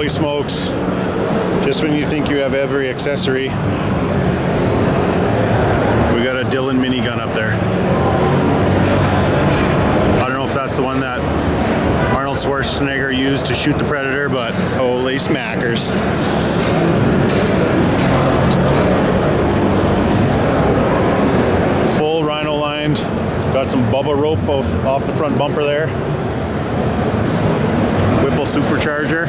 Holy smokes. Just when you think you have every accessory, we got a Dylan minigun up there. I don't know if that's the one that Arnold Schwarzenegger used to shoot the Predator, but holy smackers. Full rhino lined. Got some bubble rope off the front bumper there. Whipple Supercharger.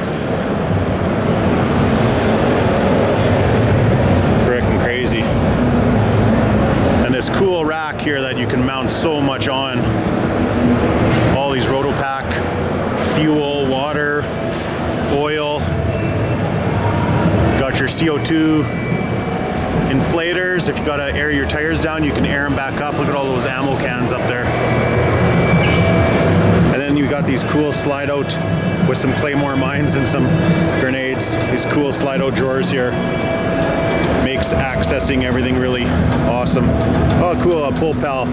Frickin' crazy. And this cool rack here that you can mount so much on. All these Rotopack, fuel, water, oil. Got your CO2 inflators. If you gotta air your tires down, you can air them back up. Look at all those ammo cans up there. And then you got these cool slide out with some claymore mines and some grenades. These cool slide out drawers here. Makes accessing everything really awesome. Oh cool, a pull pal.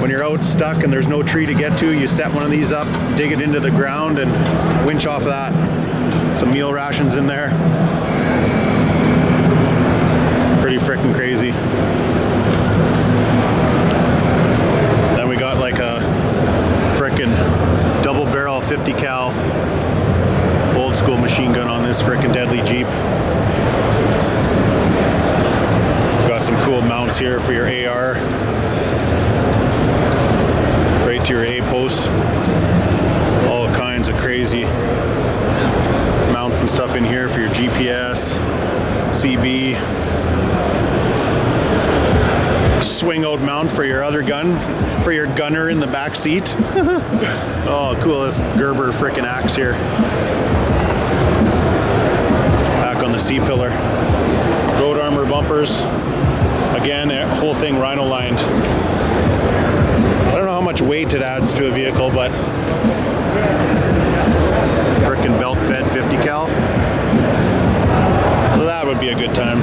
When you're out stuck and there's no tree to get to, you set one of these up, dig it into the ground and winch off that. Some meal rations in there. Pretty frickin' crazy. Then we got like a frickin' double barrel 50 cal old school machine gun on this frickin' deadly Jeep. Got some cool mounts here for your AR. Right to your A post. All kinds of crazy mounts and stuff in here for your GPS, CB. Swing out mount for your other gun, for your gunner in the back seat. Oh, cool, this Gerber frickin' axe here. Back on the C-pillar. Road armor bumpers. Again, whole thing rhino lined. I don't know how much weight it adds to a vehicle, but frickin' belt fed 50 cal. That would be a good time.